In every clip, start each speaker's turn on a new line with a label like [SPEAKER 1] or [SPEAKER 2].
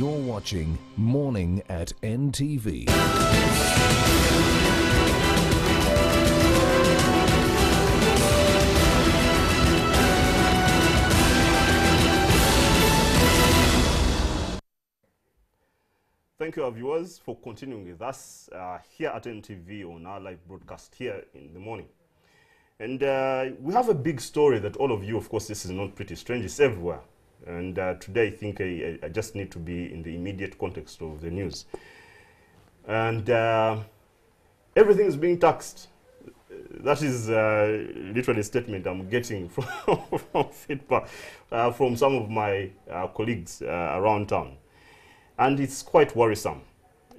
[SPEAKER 1] You're watching Morning at NTV.
[SPEAKER 2] Thank you, our viewers, for continuing with us here at NTV on our live broadcast here in the morning. And we have a big story that all of you, of course, this is not pretty strange, it's everywhere. And today I think I just need to be in the immediate context of the news. And everything is being taxed. That is literally a statement I'm getting from, feedback from some of my colleagues around town. And it's quite worrisome.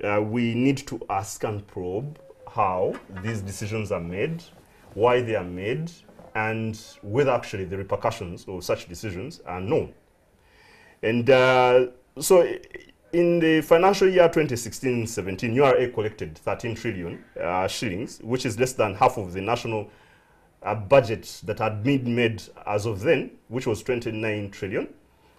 [SPEAKER 2] We need to ask and probe how these decisions are made, why they are made, and whether actually the repercussions of such decisions are known. And so in the financial year 2016-17, URA collected 13 trillion shillings, which is less than half of the national budget that had been made as of then, which was 29 trillion.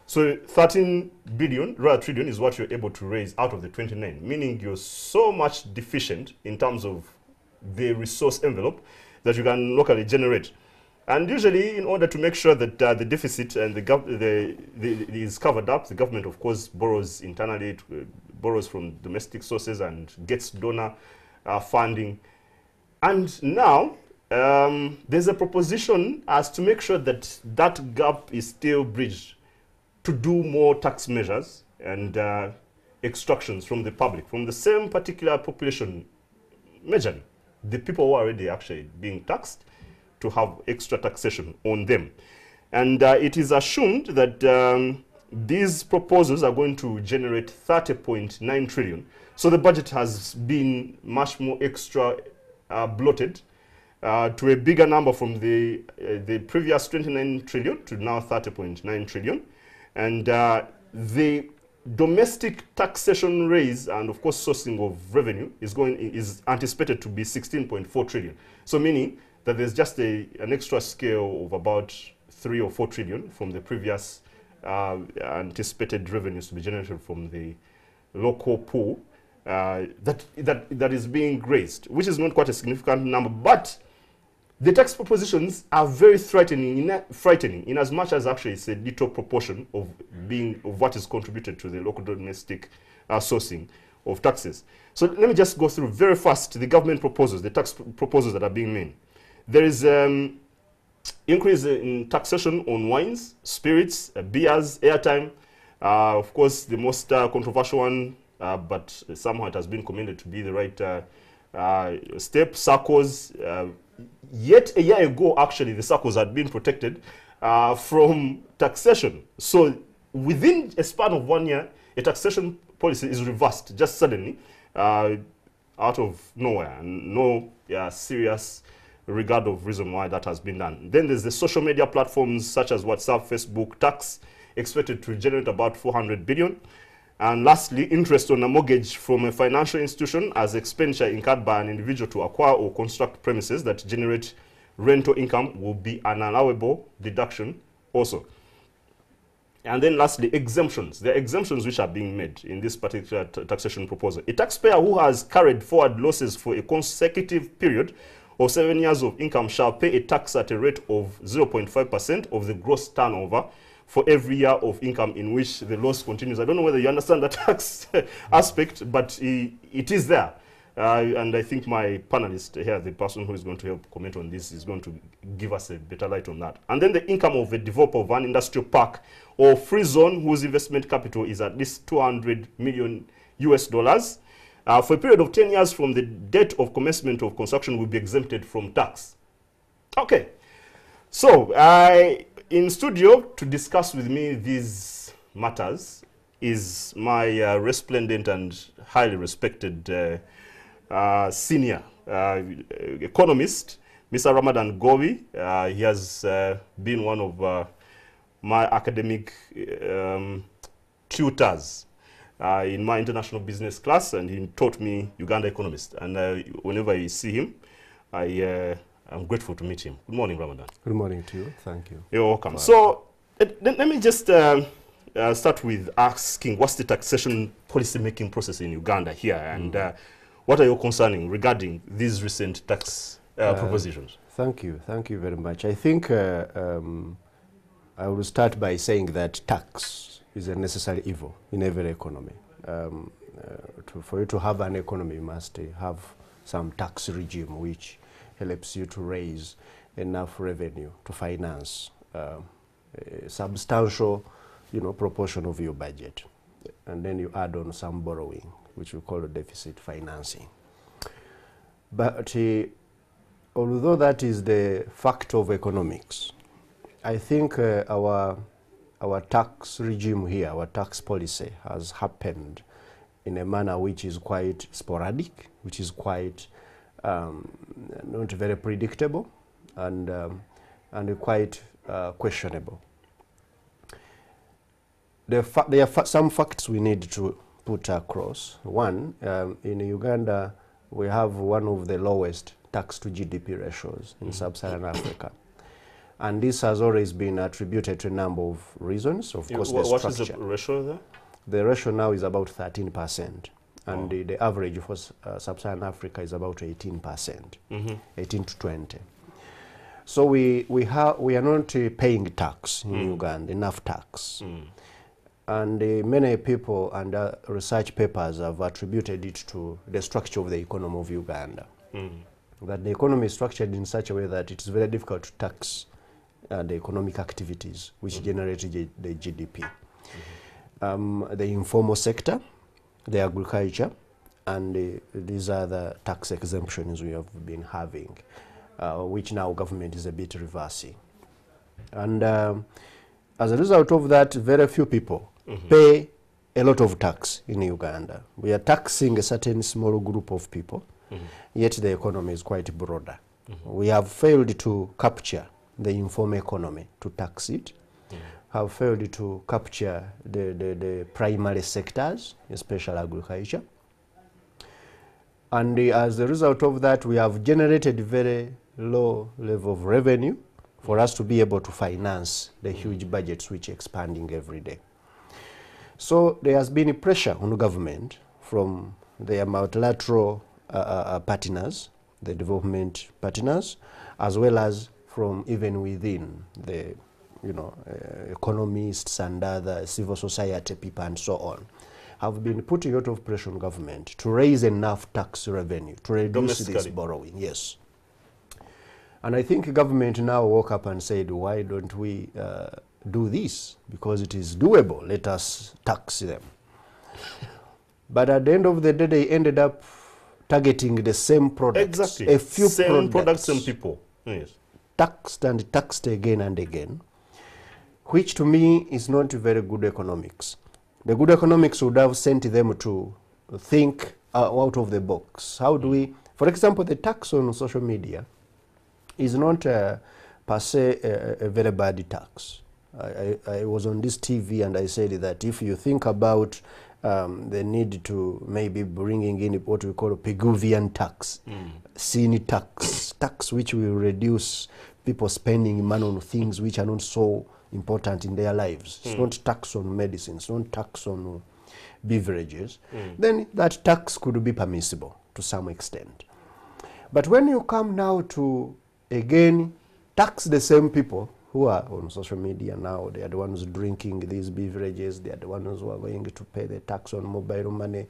[SPEAKER 2] So 13 trillion is what you're able to raise out of the 29, meaning you're so much deficient in terms of the resource envelope that you can locally generate. And usually, in order to make sure that the deficit and is covered up, the government, of course, borrows internally, borrows from domestic sources and gets donor funding. And now, there's a proposition as to make sure that that gap is still bridged, to do more tax measures and extractions from the public, from the same particular population, majorly, the people who are already actually being taxed, to have extra taxation on them. And it is assumed that these proposals are going to generate 30.9 trillion. So the budget has been much more extra bloated to a bigger number from the previous 29 trillion to now 30.9 trillion. And the domestic taxation raise and, of course, sourcing of revenue is anticipated to be 16.4 trillion. So meaning that there's just an extra scale of about 3 or 4 trillion from the previous anticipated revenues to be generated from the local pool that is being raised, which is not quite a significant number. But the tax propositions are very frightening in as much as actually it's a little proportion of what is contributed to the local domestic sourcing of taxes. So let me just go through very fast the government proposals, the tax proposals that are being made. There is increase in taxation on wines, spirits, beers, airtime. Of course, the most controversial one, but somehow it has been commended to be the right step, SACCOs. Yet a year ago, actually, the SACCOs had been protected from taxation. So within a span of 1 year, a taxation policy is reversed just suddenly out of nowhere, and no serious regard of reason why that has been done. Then there's the social media platforms such as WhatsApp, Facebook, tax expected to generate about 400 billion. And lastly, interest on a mortgage from a financial institution as expenditure incurred by an individual to acquire or construct premises that generate rental income will be an allowable deduction also. And then lastly, exemptions. There are exemptions which are being made in this particular taxation proposal. A taxpayer who has carried forward losses for a consecutive period of 7 years of income shall pay a tax at a rate of 0.5% of the gross turnover for every year of income in which the loss continues. I don't know whether you understand the tax aspect, but it is there. And I think my panelist here, the person who is going to help comment on this, is going to give us a better light on that. And then the income of a developer of an industrial park or free zone whose investment capital is at least $200 million for a period of 10 years from the date of commencement of construction will be exempted from tax. Okay. So, in studio to discuss with me these matters is my resplendent and highly respected senior economist, Mr. Ramadan Gobi. He has been one of my academic tutors in my international business class, and he taught me Uganda economist. And whenever I see him, I'm grateful to meet him. Good morning, Ramadan.
[SPEAKER 3] Good morning to you. Thank you.
[SPEAKER 2] You're welcome. So let me just start with asking what's the taxation policy making process in Uganda here, and what are your concerns regarding these recent tax propositions?
[SPEAKER 3] Thank you very much. I think I will start by saying that tax is a necessary evil in every economy. For you to have an economy, you must have some tax regime which helps you to raise enough revenue to finance a substantial, proportion of your budget, and then you add on some borrowing, which we call deficit financing. But although that is the fact of economics, I think our tax regime here, our tax policy has happened in a manner which is quite sporadic, which is quite not very predictable, and quite questionable. There are some facts we need to put across. One, in Uganda, we have one of the lowest tax to GDP ratios in sub-Saharan Africa. And this has always been attributed to a number of reasons. Of course, the structure. What is the ratio there? The ratio now is about 13%. And the average for sub-Saharan Africa is about 18%, 18 to 20. So we are not paying tax in Uganda, enough tax. And many people and research papers have attributed it to the structure of the economy of Uganda. That the economy is structured in such a way that it is very difficult to tax the economic activities which generate the GDP. The informal sector, the agriculture, and these are the tax exemptions we have been having, which now government is a bit reversing. And as a result of that, very few people pay a lot of tax in Uganda. We are taxing a certain small group of people, yet the economy is quite broader. We have failed to capture the informal economy to tax it, have failed to capture the primary sectors, especially agriculture. And as a result of that, we have generated very low level of revenue for us to be able to finance the huge budgets which are expanding every day. So there has been a pressure on the government from their multilateral partners, the development partners, as well as from even within the economists and other civil society people and so on, have been putting a lot of pressure on government to raise enough tax revenue to reduce this borrowing. Yes. And I think government now woke up and said, why don't we do this? Because it is doable, let us tax them. But at the end of the day, they ended up targeting the same products.
[SPEAKER 2] Exactly.
[SPEAKER 3] A few
[SPEAKER 2] same products and people. Yes.
[SPEAKER 3] Taxed and taxed again and again, which to me is not very good economics. The good economics would have sent them to think out of the box. How do we, for example, the tax on social media is not per se a very bad tax. I was on this TV and I said that if you think about the need to maybe bringing in what we call a Piguvian tax, scene tax which will reduce people spending money on things which are not so important in their lives. It's not tax on medicines, not tax on beverages. Then that tax could be permissible to some extent. But when you come now to, again, tax the same people who are on social media now, they are the ones drinking these beverages, they are the ones who are going to pay the tax on mobile money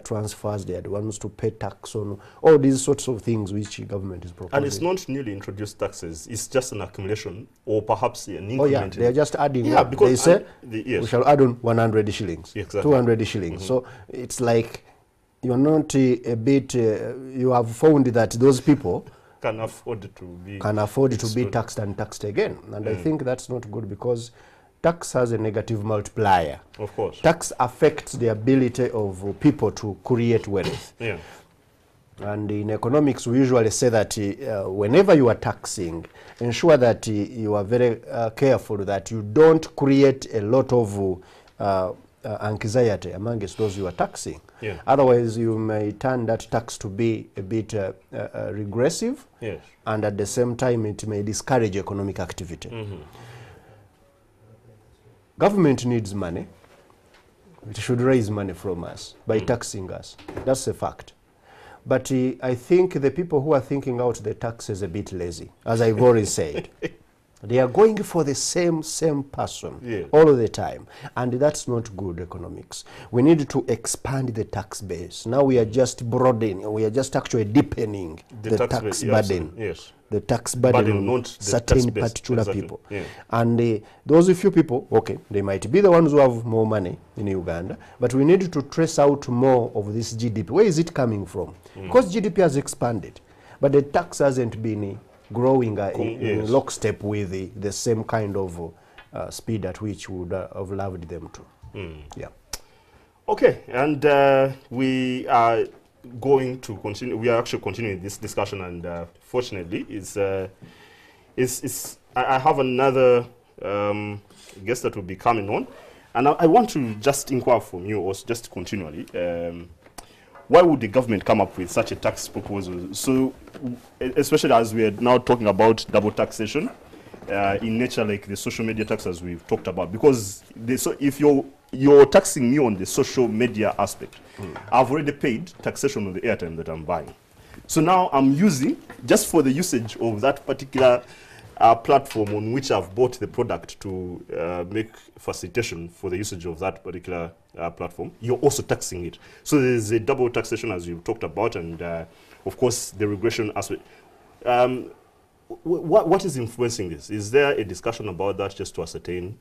[SPEAKER 3] transfers, they are the ones to pay tax on all these sorts of things which government is proposing.
[SPEAKER 2] And it's not newly introduced taxes, it's just an accumulation or perhaps an increment.
[SPEAKER 3] Oh yeah, they are just adding.
[SPEAKER 2] Yeah, because
[SPEAKER 3] they say we shall add on 100 shillings,
[SPEAKER 2] exactly.
[SPEAKER 3] 200 shillings. So it's like you're not a bit, you have found that those people
[SPEAKER 2] can afford to be
[SPEAKER 3] taxed and taxed again. And I think that's not good because tax has a negative multiplier.
[SPEAKER 2] Of course.
[SPEAKER 3] Tax affects the ability of people to create wealth.
[SPEAKER 2] Yeah.
[SPEAKER 3] And in economics, we usually say that whenever you are taxing, ensure that you are very careful that you don't create a lot of anxiety amongst those you are taxing.
[SPEAKER 2] Yeah.
[SPEAKER 3] Otherwise, you may turn that tax to be a bit regressive,
[SPEAKER 2] yes.
[SPEAKER 3] And at the same time, it may discourage economic activity. Government needs money. It should raise money from us by taxing us. That's a fact. But I think the people who are thinking out the taxes a bit lazy, as I've already said. They are going for the same person all the time. And that's not good economics. We need to expand the tax base. Now we are just broadening, we are just actually deepening the tax burden.
[SPEAKER 2] Yes.
[SPEAKER 3] The tax burden on certain particular people.
[SPEAKER 2] Yeah.
[SPEAKER 3] And those few people, okay, they might be the ones who have more money in Uganda, but we need to trace out more of this GDP. Where is it coming from? Because GDP has expanded, but the tax hasn't been growing in lockstep with the same kind of speed at which we would have loved them to. Yeah. Okay, and we are going to continue. We are actually continuing this discussion, and fortunately, I have another guest that will be coming on, and I want to just inquire from you, also just continually. Why would the government come up with such a tax proposal? So, especially as we are now talking about double taxation in nature, like the social media tax as we've talked about, because if you're taxing me on the social media aspect, I've already paid taxation on the airtime that I'm buying. So now I'm using, just for the usage of that particular platform on which I've bought the product to make facilitation for the usage of that particular platform, you're also taxing it. So there's a double taxation as you've talked about, and of course the regression aspect. What is influencing this? Is there a discussion about that just to ascertain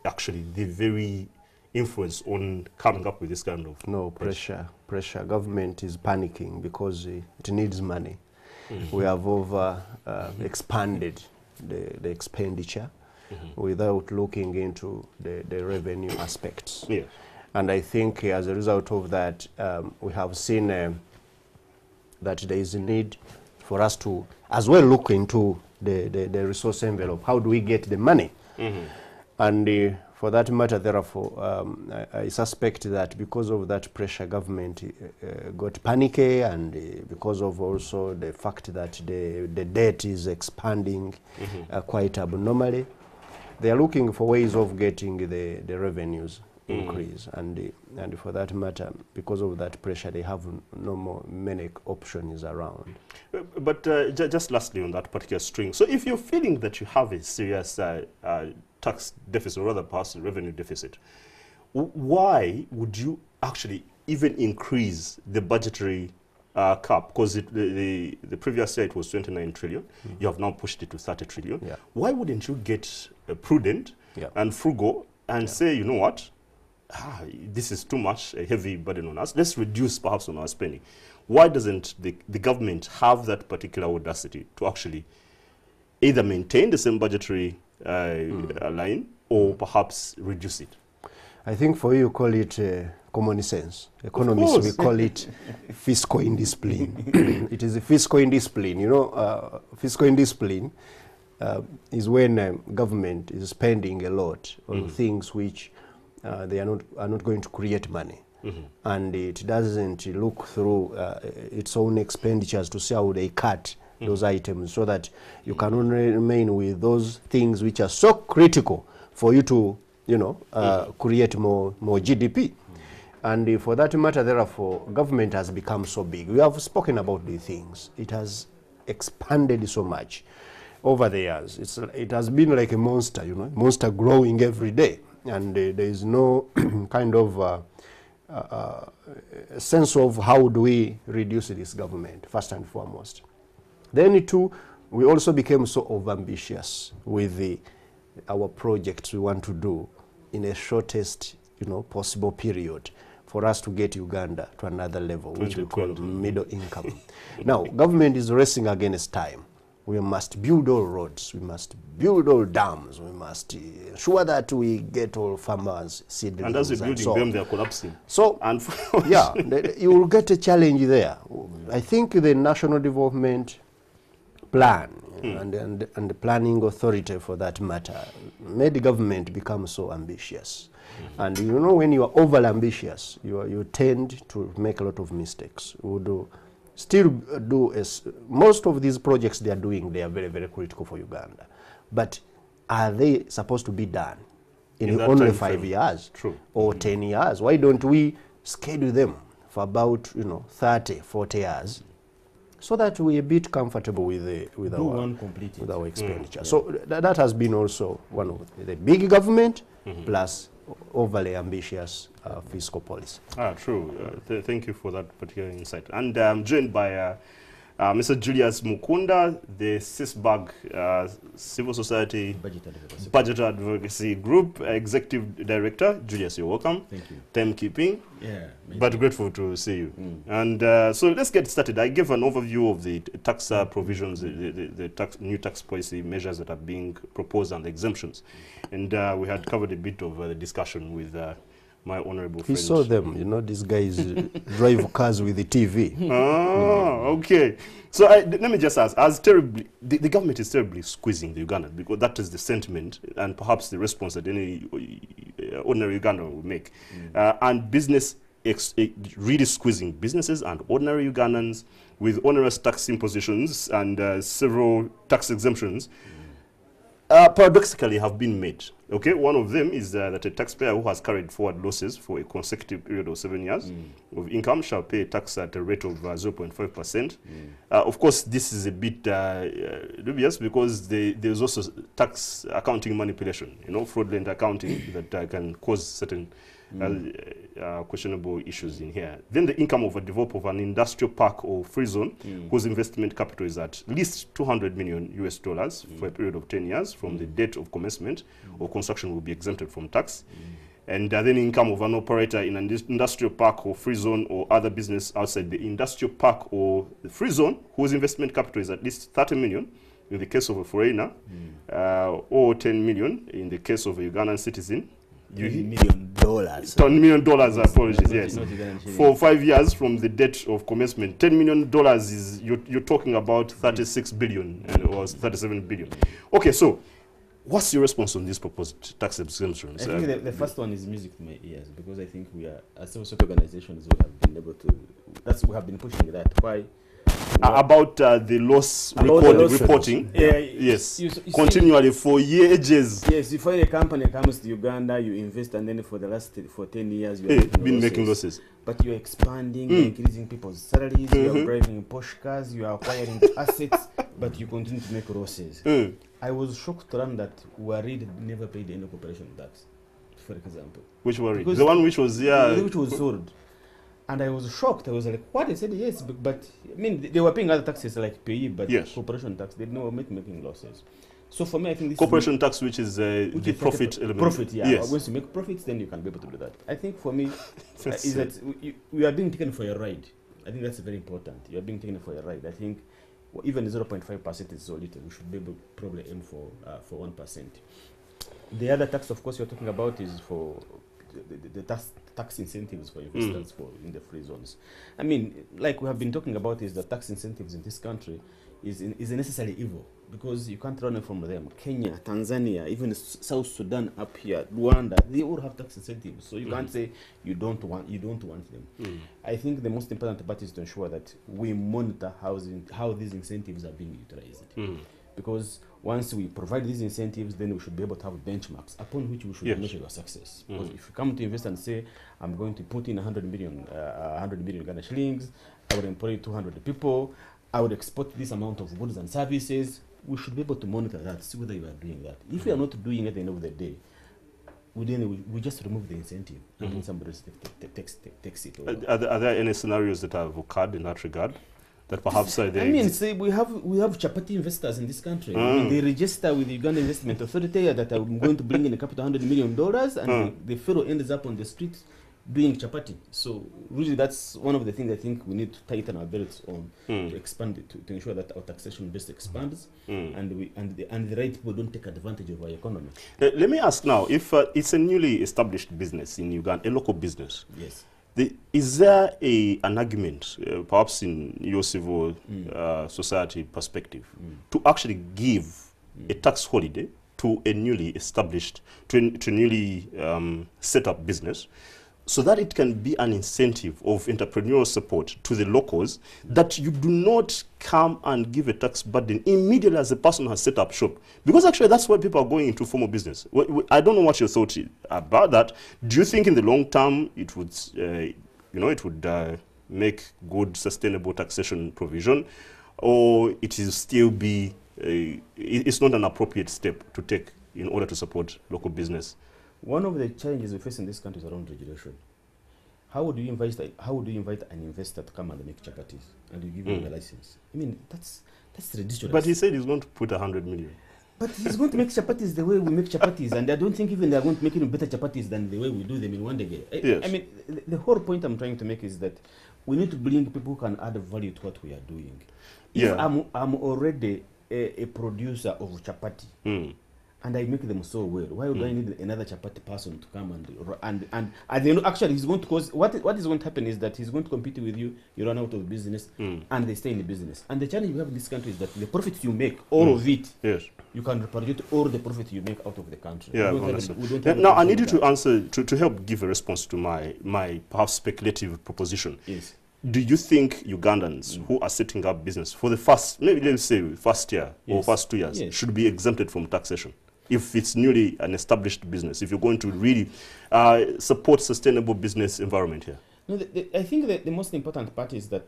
[SPEAKER 3] actually the very influence on coming up with this kind of... No, pressure. Government is panicking because it needs money. We have over expanded the expenditure without looking into the revenue aspects.
[SPEAKER 2] Yeah.
[SPEAKER 3] And I think as a result of that, we have seen that there is a need for us to as well look into the resource envelope. How do we get the money? And for that matter, therefore, I suspect that because of that pressure, government got panicky, and because of also the fact that the debt is expanding quite abnormally, they are looking for ways of getting the revenues increase, and for that matter, because of that pressure, they have no more many options around.
[SPEAKER 2] But just lastly on that particular string, so if you're feeling that you have a serious tax deficit, or rather perhaps revenue deficit, why would you actually even increase the budgetary cap? Because the previous year it was 29 trillion. You have now pushed it to 30 trillion.
[SPEAKER 3] Yeah.
[SPEAKER 2] Why wouldn't you get prudent and frugal and say, you know what, this is too much, a heavy burden on us. Let's reduce perhaps on our spending. Why doesn't the government have that particular audacity to actually either maintain the same budgetary line or perhaps reduce it?
[SPEAKER 3] I think for you call it common sense. Economists, we call it fiscal indiscipline. It is a fiscal indiscipline. You know, fiscal indiscipline is when government is spending a lot on things which they are not going to create money. And it doesn't look through its own expenditures to see how they cut those items, so that you can only remain with those things which are so critical for you to, you know, create more GDP. And for that matter, therefore, government has become so big. We have spoken about these things. It has expanded so much over the years. It has been like a monster, you know, monster growing every day. And there is no kind of sense of how do we reduce this government, first and foremost. Then too, we also became so overambitious with our projects we want to do in a shortest, you know, possible period for us to get Uganda to another level, which we call middle income. Now, government is racing against time. We must build all roads, we must build all dams, we must ensure that we get all farmers seedlings.
[SPEAKER 2] And as you're building them, they're collapsing.
[SPEAKER 3] So, yeah, you will get a challenge there. I think the National Development Plan and the Planning Authority, for that matter, made the government become so ambitious. And you know, when you are over ambitious, you tend to make a lot of mistakes. Most of these projects they are doing, they are very, very critical for Uganda. But are they supposed to be done? in
[SPEAKER 2] In that
[SPEAKER 3] only
[SPEAKER 2] time
[SPEAKER 3] 5
[SPEAKER 2] frame.
[SPEAKER 3] years
[SPEAKER 2] True.
[SPEAKER 3] or 10 years. Why don't we schedule them for about 30, 40 years, so that we're a bit comfortable with with our expenditure. So that has been also one of the big government plus overly ambitious fiscal policy.
[SPEAKER 2] True. Thank you for that particular insight. And I'm joined by Mr. Julius Mukunda, the CISBAG Civil Society Budget Advocacy Group Executive Director. Julius, you're welcome.
[SPEAKER 4] Thank you.
[SPEAKER 2] Timekeeping.
[SPEAKER 4] Yeah.
[SPEAKER 2] But grateful to see you. And so let's get started. I gave an overview of the tax provisions, the new tax policy measures that are being proposed and the exemptions. And we had covered a bit of the discussion with my honorable friend.
[SPEAKER 3] He saw them, these guys drive cars with the TV.
[SPEAKER 2] Okay. So let me just ask, the government is terribly squeezing the Ugandans, because that is the sentiment and perhaps the response that any ordinary Ugandan will make. And business really squeezing businesses and ordinary Ugandans with onerous tax impositions and several tax exemptions. Paradoxically have been made. Okay, one of them is that a taxpayer who has carried forward losses for a consecutive period of 7 years of income shall pay tax at a rate of 0.5%. Of course, this is a bit dubious, because there's also tax accounting manipulation, fraudulent accounting that can cause certain questionable issues in here. Then the income of a developer of an industrial park or free zone whose investment capital is at least $200 million for a period of 10 years from the date of commencement or construction will be exempted from tax. And then income of an operator in an industrial park or free zone or other business outside the industrial park or the free zone whose investment capital is at least 30 million in the case of a foreigner, or 10 million in the case of a Ugandan citizen.
[SPEAKER 4] $10 million.
[SPEAKER 2] $10 million, apologies, yes. For 5 years from the date of commencement. $10 million is, you're talking about 36 billion or 37 billion. Okay, so what's your response on these proposed tax exemptions?
[SPEAKER 4] I think the first one is music to my ears, because I think we are, as civil society organizations, we have been able to, we have been pushing that. Why?
[SPEAKER 2] About the loss reporting. Yes.
[SPEAKER 4] You
[SPEAKER 2] continually for years.
[SPEAKER 4] Yes, if a company comes to Uganda, you invest, and then for 10 years you have
[SPEAKER 2] been making losses.
[SPEAKER 4] But you're expanding, you're increasing people's salaries, you're driving Porsche cars, you are acquiring assets, but you continue to make losses. I was shocked to learn that Warid never paid any corporation tax, for example.
[SPEAKER 2] Which Warid? The one which was,
[SPEAKER 4] which was sold. And I was shocked. I was like, what? They said yes, but I mean, they were paying other taxes like PE, but corporation tax, they never making losses. So for me, I think this
[SPEAKER 2] corporation tax, which is the profit element.
[SPEAKER 4] Profit, yeah.
[SPEAKER 2] Yes.
[SPEAKER 4] Once you make profits, then you can be able to do that. I think for me, is that we are being taken for a ride. I think that's very important. You are being taken for a ride. I think even 0.5% is so little. We should be able to probably aim for 1%. The other tax, of course, you're talking about is for the tax incentives for investors in the free zones. I mean, like we have been talking about, is the tax incentives in this country is a necessary evil, because you can't run from them. Kenya, Tanzania, even South Sudan up here, Rwanda, they all have tax incentives. So you can't say you don't want them. I think the most important part is to ensure that we monitor how these incentives are being utilized. Because once we provide these incentives, then we should be able to have benchmarks upon which we should measure your success. Because if you come to invest and say, I'm going to put in 100 million Ghana shillings, I would employ 200 people, I would export this amount of goods and services, we should be able to monitor that, see whether you are doing that. If you are not doing it at the end of the day, we just remove the incentive and then somebody takes it over.
[SPEAKER 2] Are there any scenarios that have occurred in that regard? That perhaps
[SPEAKER 4] I mean, say we have chapati investors in this country. I mean, they register with the Uganda Investment Authority that I'm going to bring in a capital $100 million, and the fellow ends up on the street doing chapati. So really, that's one of the things I think we need to tighten our belts on to expand it, to ensure that our taxation base expands and the right people don't take advantage of our economy.
[SPEAKER 2] Let me ask now, if it's a newly established business in Uganda, a local business.
[SPEAKER 4] Yes.
[SPEAKER 2] Is there an argument, perhaps in your civil society perspective, to actually give a tax holiday to a newly established, to a newly set up business, so that it can be an incentive of entrepreneurial support to the locals, that you do not come and give a tax burden immediately as the person has set up shop. Because actually that's why people are going into formal business. I don't know what your thought is about that. Do you think in the long term it would, it would make good sustainable taxation provision, or it is still be, it's not an appropriate step to take in order to support local business?
[SPEAKER 4] One of the challenges we face in this country is around regulation. How would you invite an investor to come and make chapatis and you give him a license? I mean, that's ridiculous.
[SPEAKER 2] But he said he's going to put 100 million.
[SPEAKER 4] But he's going to make chapatis the way we make chapatis, and I don't think even they're going to make even better chapatis than the way we do them in one day.
[SPEAKER 2] Yes.
[SPEAKER 4] I mean, the whole point I'm trying to make is that we need to bring people who can add value to what we are doing. If I'm already a producer of chapati, and I make them so well, why would I need another chapati person to come and then actually he's going to cause, what is going to happen is that he's going to compete with you, you run out of business, and they stay in the business. And the challenge we have in this country is that the profits you make, all of it, you can reproduce all the profit you make out of the country.
[SPEAKER 2] Yeah, now I need you to answer, to help give a response to my perhaps speculative proposition.
[SPEAKER 4] Yes.
[SPEAKER 2] Do you think Ugandans who are setting up business for the first, maybe let's say first year or first 2 years, should be exempted from taxation? If it's newly an established business, if you're going to really support sustainable business environment here?
[SPEAKER 4] No, I think that the most important part is that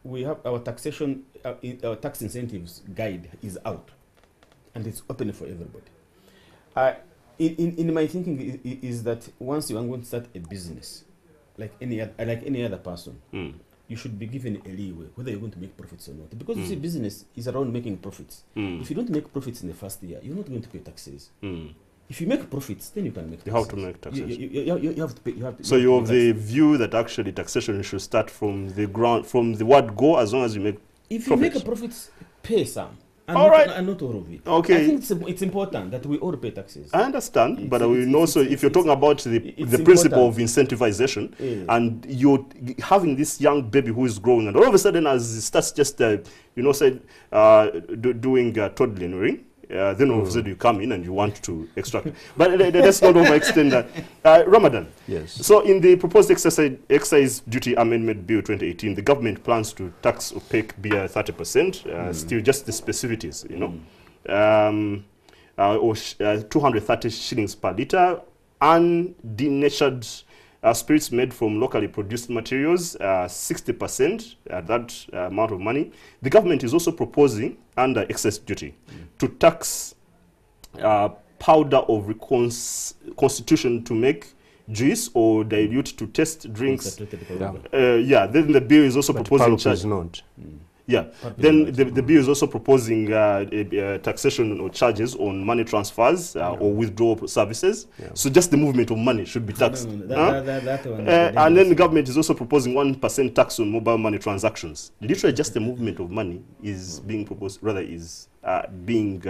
[SPEAKER 4] we have our taxation, our tax incentives guide is out, and it's open for everybody. In my thinking is that once you are going to start a business, like any other person, you should be given a leeway whether you're going to make profits or not. Because you see, business is around making profits. If you don't make profits in the first year, you're not going to pay taxes. If you make profits, then you can make taxes.
[SPEAKER 2] You have to make taxes.
[SPEAKER 4] You have to pay.
[SPEAKER 2] So you're of the view that actually taxation should start from the ground, from the word go, as long as you make
[SPEAKER 4] If you make a profit, pay some. And
[SPEAKER 2] all right.
[SPEAKER 4] And not all of it.
[SPEAKER 2] Okay.
[SPEAKER 4] I think it's important that we all pay taxes.
[SPEAKER 2] I understand, but we know, so if you're talking about the principle of incentivization, and you're having this young baby who is growing, and all of a sudden as it starts just, doing toddling, then all of a sudden you come in and you want to extract. But let's not overextend that. Ramadan.
[SPEAKER 3] Yes.
[SPEAKER 2] So in the proposed excise duty amendment bill 2018, the government plans to tax opaque beer 30%, still just the specificities, or 230 shillings per litre, undenatured spirits made from locally produced materials, 60%, that amount of money. The government is also proposing, under excess duty, to tax powder of reconstitution to make juice or dilute to taste drinks. Then the bill is also proposing...
[SPEAKER 3] not.
[SPEAKER 2] Then the bill is also proposing taxation or charges on money transfers or withdrawal services. So just the movement of money should be taxed. And then the government is also proposing 1% tax on mobile money transactions. Literally just the movement of money is being proposed, rather is being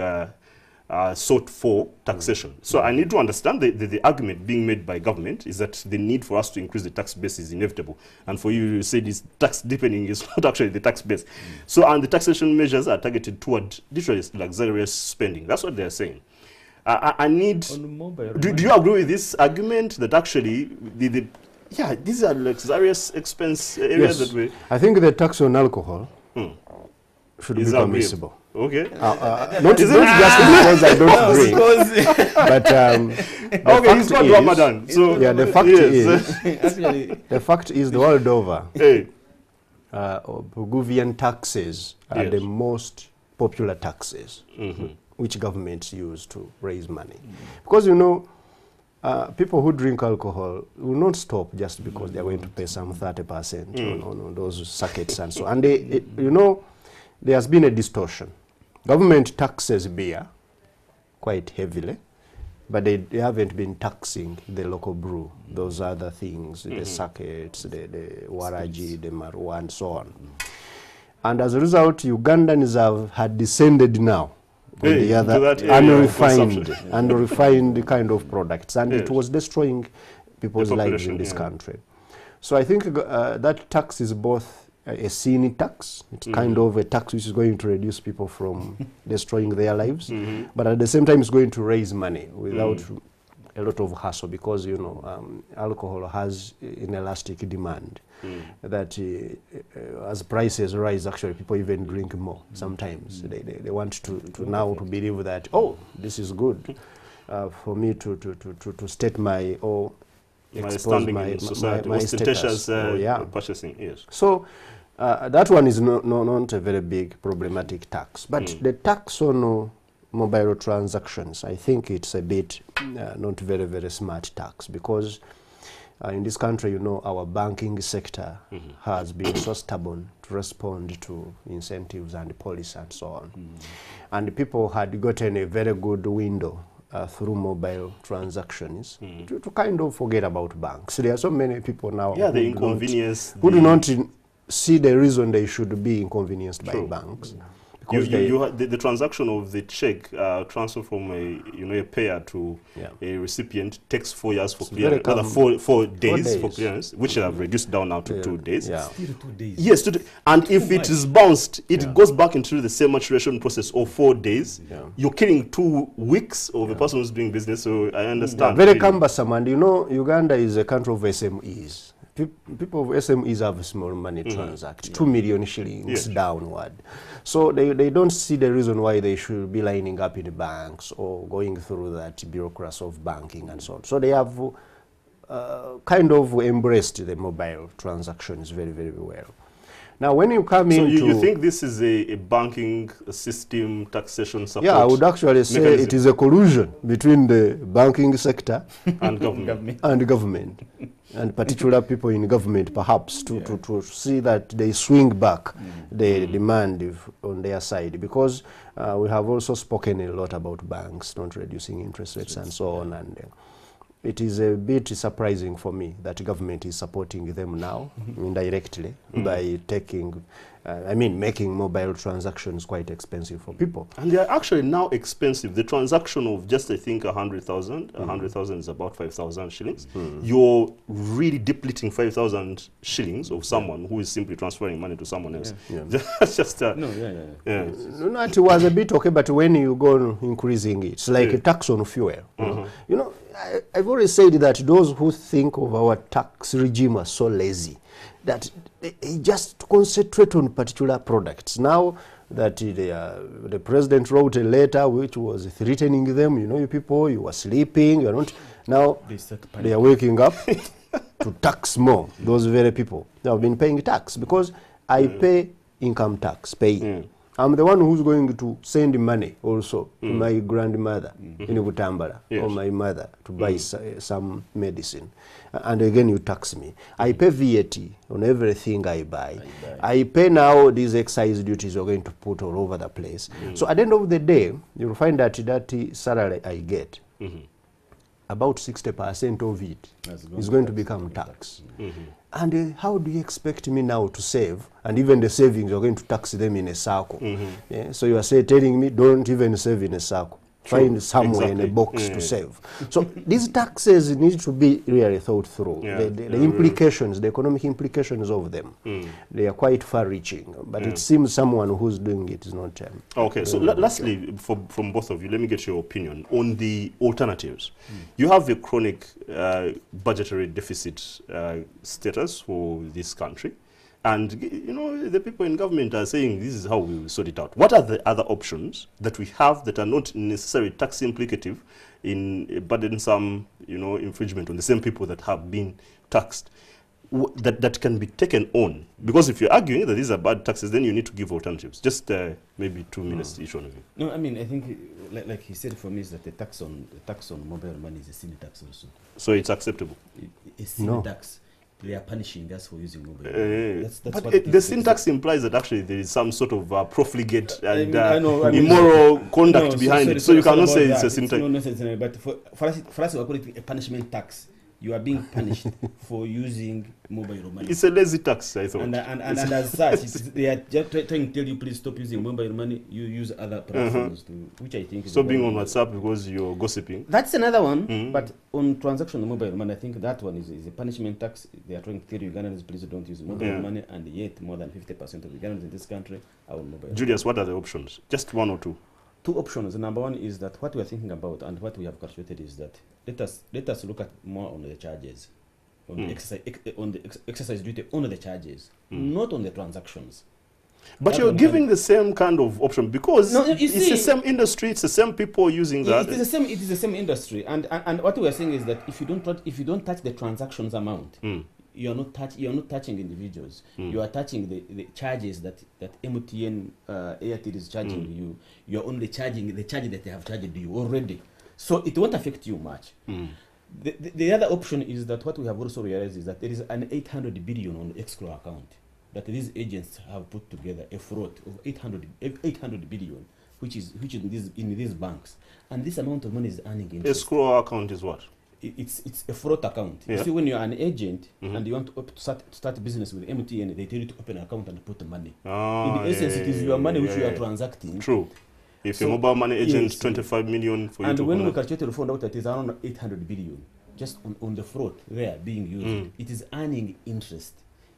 [SPEAKER 2] sought for taxation. So I need to understand the argument being made by government is that the need for us to increase the tax base is inevitable. And for you to say this tax deepening is not actually the tax base. So, and the taxation measures are targeted toward literally luxurious spending. That's what they're saying. I need... Do you agree with this argument that actually these are luxurious expense areas that we...
[SPEAKER 3] I think the tax on alcohol should be permissible.
[SPEAKER 2] Okay.
[SPEAKER 3] Not just because I don't drink, but
[SPEAKER 2] okay, he's got Ramadan. So
[SPEAKER 3] yeah, the fact is, the fact is, the world over, Burgundian taxes are the most popular taxes which governments use to raise money, because people who drink alcohol will not stop just because they are going to pay some 30% on those circuits and so. And there has been a distortion. Government taxes beer quite heavily, but they haven't been taxing the local brew, those other things, the circuits, the waraji, the marua, and so on. And as a result, Ugandans had descended now on the other unrefined kind of products, and it was destroying people's lives in this country. So I think that tax is both a sin tax. It's kind of a tax which is going to reduce people from destroying their lives, but at the same time it's going to raise money without a lot of hassle because, you know, alcohol has inelastic demand. That as prices rise, actually people even drink more sometimes. They want to now to believe that, oh, this is good for me to state my, or
[SPEAKER 2] My
[SPEAKER 3] expose
[SPEAKER 2] standing
[SPEAKER 3] my,
[SPEAKER 2] in society,
[SPEAKER 3] my
[SPEAKER 2] ostentatious
[SPEAKER 3] status.
[SPEAKER 2] purchasing, yes.
[SPEAKER 3] So that one is not a very big problematic tax. But the tax on mobile transactions, I think it's a bit not very, very smart tax because in this country, you know, our banking sector has been so stubborn to respond to incentives and policy and so on. And people had gotten a very good window through mobile transactions to kind of forget about banks. There are so many people now
[SPEAKER 2] The inconvenience.
[SPEAKER 3] who do not see the reason they should be inconvenienced by banks.
[SPEAKER 2] The transaction of the check transfer from a payer to a recipient takes 4 years for clearance, another 4 days for clearance, which have reduced down now to 2 days.
[SPEAKER 3] Yeah.
[SPEAKER 4] Still 2 days.
[SPEAKER 2] Yes, and if it is bounced, it goes back into the same maturation process of 4 days. You're killing 2 weeks of a person who's doing business, so I understand.
[SPEAKER 3] Very cumbersome, and you know, Uganda is a country of SMEs. People of SMEs have small money transact, 2 million shillings downward. So they don't see the reason why they should be lining up in banks or going through that bureaucracy of banking and so on. So they have kind of embraced the mobile transactions very, very well. Now, when you come into...
[SPEAKER 2] So you think this is a banking system taxation support?
[SPEAKER 3] Yeah, I would actually say mechanism. It is a collusion between the banking sector
[SPEAKER 2] and government.
[SPEAKER 3] And particular people in government, perhaps, to see that they swing back the demand on their side. Because we have also spoken a lot about banks not reducing interest rates and so on. And it is a bit surprising for me that government is supporting them now indirectly by taking, making mobile transactions quite expensive for people.
[SPEAKER 2] And they are actually now expensive. The transaction of just, I think, 100,000, 100,000 is about 5,000 shillings. You're really depleting 5,000 shillings of someone who is simply transferring money to someone else. That's just...
[SPEAKER 3] No, it was a bit okay, but when you go on increasing it, it's like a tax on fuel. You know, I've always said that those who think of our tax regime are so lazy that they just concentrate on particular products. Now that the president wrote a letter which was threatening them, you know, you people, you were sleeping, you're not. Now they are waking up to tax more. Those very people, they have been paying tax because I pay income tax, I'm the one who's going to send money also to my grandmother in Butambala or my mother to buy some medicine. And again, you tax me. I pay VAT on everything I buy. I pay now these excise duties you're going to put all over the place. So at the end of the day, you'll find that that salary I get, about 60% of it is going to become tax. And how do you expect me now to save? And even the savings, you're going to tax them in a circle. So you are telling me, don't even save in a circle. Find somewhere in a box to save. So these taxes need to be really thought through. The implications, the economic implications of them, they are quite far-reaching. But it seems someone who's doing it is not...
[SPEAKER 2] okay, so lastly, from both of you, let me get your opinion on the alternatives. You have a chronic budgetary deficit status for this country. And, you know, the people in government are saying this is how we will sort it out. What are the other options that we have that are not necessarily tax implicative in burdensome, you know, infringement on the same people that have been taxed, that can be taken on? Because if you're arguing that these are bad taxes, then you need to give alternatives. Just maybe 2 minutes each one of you.
[SPEAKER 4] No, I mean, I think, like he said, for me, is that the tax on mobile money is a sin tax also.
[SPEAKER 2] So it's acceptable?
[SPEAKER 4] A sin tax. They are punishing us for using mobile. That's
[SPEAKER 2] but
[SPEAKER 4] what
[SPEAKER 2] the syntax implies that actually there is some sort of profligate and immoral conduct behind it. So you cannot say it's a syntax.
[SPEAKER 4] No, but for us, we call it a punishment tax. You are being punished for using mobile money.
[SPEAKER 2] It's a lazy tax, I thought.
[SPEAKER 4] And as such, they are just trying to tell you, please stop using mobile money. You use other platforms, which I think is...
[SPEAKER 2] So being on WhatsApp because you're gossiping.
[SPEAKER 4] That's another one. But on transaction on mobile money, I think that one is a punishment tax. They are trying to tell Ugandans, please don't use mobile money. And yet, more than 50% of Ugandans in this country are on mobile.
[SPEAKER 2] Julius, what are the options? Just one or two.
[SPEAKER 4] two options. Number one is that what we are thinking about and what we have calculated is that let us look at more on the charges, on the exercise duty on the charges, not on the transactions.
[SPEAKER 2] But
[SPEAKER 4] That
[SPEAKER 2] you're
[SPEAKER 4] one
[SPEAKER 2] giving the same kind of option because
[SPEAKER 4] No, you
[SPEAKER 2] it's
[SPEAKER 4] see-
[SPEAKER 2] the same industry, it's the same people using that.
[SPEAKER 4] It is the same. It is the same industry, and what we are saying is that if you don't touch the transactions amount, you are not touching individuals. You are touching the charges that MTN Airtel is charging you. You are only charging the charge that they have charged you already, so it won't affect you much. The other option is that what we have also realized is that there is an 800 billion on the escrow account that these agents have put together, a fraud of 800 billion, which is in these banks, and this amount of money is earning interest.
[SPEAKER 2] Escrow account is what?
[SPEAKER 4] It's a fraud account.
[SPEAKER 2] Yeah.
[SPEAKER 4] You see, when you are an agent and you want to start business with MTN, they tell you to open an account and put the money. In the essence, it is your money which you are transacting.
[SPEAKER 2] True. If
[SPEAKER 4] So,
[SPEAKER 2] your mobile money agent,
[SPEAKER 4] yes.
[SPEAKER 2] 25 million for you
[SPEAKER 4] And
[SPEAKER 2] to
[SPEAKER 4] when we
[SPEAKER 2] collect.
[SPEAKER 4] calculated, we found out that it is around 800 billion just on the fraud there being used. It is earning interest.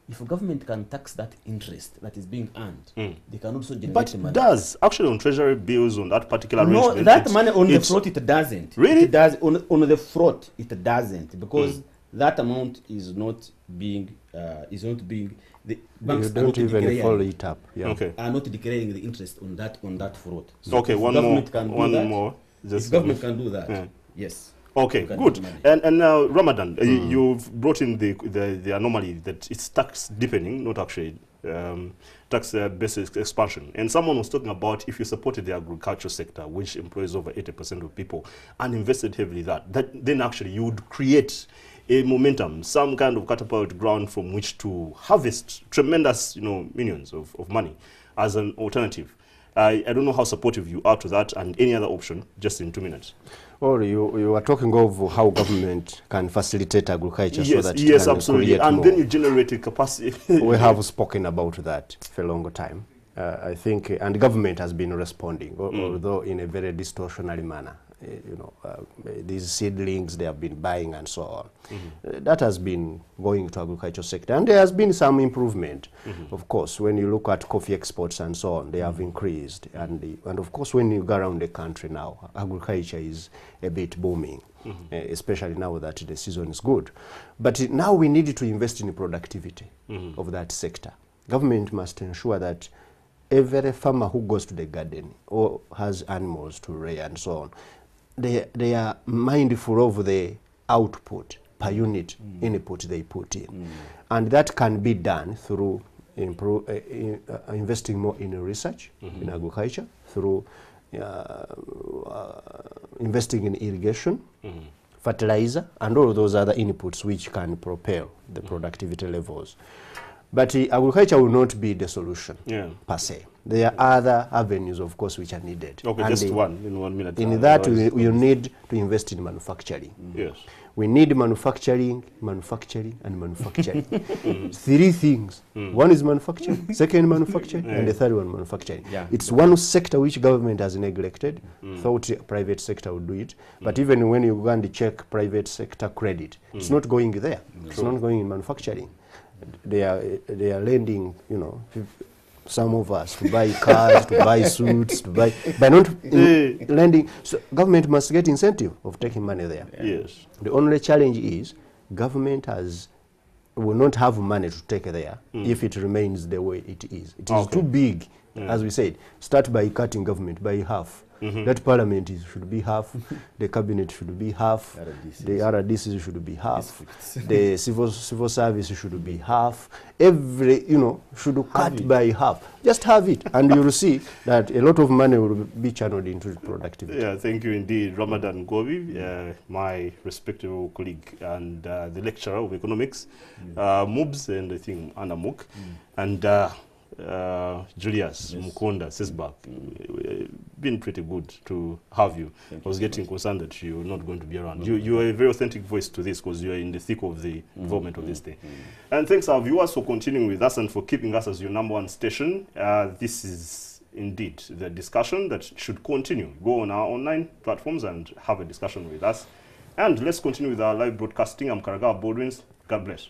[SPEAKER 4] If a government can tax that interest that is being earned, they can also generate
[SPEAKER 2] But
[SPEAKER 4] money.
[SPEAKER 2] does actually on treasury bills on that particular
[SPEAKER 4] No,
[SPEAKER 2] arrangement?
[SPEAKER 4] that money on the
[SPEAKER 2] it's-
[SPEAKER 4] fraud, it doesn't.
[SPEAKER 2] Really?
[SPEAKER 4] It does on the fraud, it doesn't, because that amount is not being the banks
[SPEAKER 3] You
[SPEAKER 4] are
[SPEAKER 3] don't
[SPEAKER 4] not
[SPEAKER 3] even
[SPEAKER 4] declaring-
[SPEAKER 3] follow it up. Yeah.
[SPEAKER 2] Okay.
[SPEAKER 4] are not declaring the interest on that fraud. So
[SPEAKER 2] Okay,
[SPEAKER 4] if
[SPEAKER 2] one
[SPEAKER 4] government
[SPEAKER 2] more.
[SPEAKER 4] can do
[SPEAKER 2] One
[SPEAKER 4] that,
[SPEAKER 2] more.
[SPEAKER 4] If government can do that,
[SPEAKER 2] Yeah.
[SPEAKER 4] yes.
[SPEAKER 2] Okay,
[SPEAKER 4] You can
[SPEAKER 2] good.
[SPEAKER 4] get money.
[SPEAKER 2] And now Ramadan, you've brought in the anomaly that it's tax deepening, not actually tax basis expansion. And someone was talking about if you supported the agriculture sector, which employs over 80% of people, and invested heavily that then actually you would create a momentum, some kind of catapult ground from which to harvest tremendous, millions of money as an alternative. I don't know how supportive you are to that and any other option, just in 2 minutes.
[SPEAKER 3] Or you are talking of how government can facilitate agriculture so
[SPEAKER 2] Yes,
[SPEAKER 3] that it
[SPEAKER 2] yes,
[SPEAKER 3] can
[SPEAKER 2] absolutely.
[SPEAKER 3] create
[SPEAKER 2] And
[SPEAKER 3] more.
[SPEAKER 2] then you generate a capacity.
[SPEAKER 3] We have spoken about that for a long time. I think, and the government has been responding, although in a very distortionary manner. These seedlings they have been buying and so on. That has been going to agriculture sector, and there has been some improvement. Of course, when you look at coffee exports and so on, they have increased, and of course, when you go around the country now, agriculture is a bit booming. Especially now that the season is good. But now we need to invest in the productivity of that sector. Government must ensure that every farmer who goes to the garden or has animals to rear and so on, they are mindful of the output per unit input they put in. And that can be done through investing more in research in agriculture, through investing in irrigation, fertilizer, and all those other inputs which can propel the productivity levels. But agriculture will not be the solution per se. There are other avenues, of course, which are needed.
[SPEAKER 2] Okay,
[SPEAKER 3] And
[SPEAKER 2] just one in 1 minute.
[SPEAKER 3] in that, we need to invest in manufacturing.
[SPEAKER 2] Yes.
[SPEAKER 3] We need manufacturing, and manufacturing. Three things. One is manufacturing, second manufacturing, and the third one manufacturing.
[SPEAKER 4] Yeah.
[SPEAKER 3] It's one sector which government has neglected, thought the private sector would do it. But even when you go and check private sector credit, it's not going there. It's not going in manufacturing. They are lending, some of us to buy cars, to buy suits, by not lending. So government must get incentive of taking money there.
[SPEAKER 2] Yes.
[SPEAKER 3] The only challenge is government will not have money to take there if it remains the way it is. It is too big, as we said. Start by cutting government by half. That parliament should be half, the cabinet should be half, the RDCs should be half, the civil service should be half. Every, should cut by half. Just have it, and you will see that a lot of money will be channeled into productivity.
[SPEAKER 2] Yeah, thank you indeed, Ramadan Gobi, my respectable colleague and the lecturer of economics, MUBS, and I think Anamuk, and Julius Mukunda Sisbak. Been pretty good to have you. I was getting concerned that you're not going to be around. You are a very authentic voice to this because you are in the thick of the involvement of this thing. And thanks our viewers for continuing with us and for keeping us as your #1 station. This is indeed the discussion that should continue. Go on our online platforms and have a discussion with us. And let's continue with our live broadcasting. I'm Karagawa Baldwins. God bless.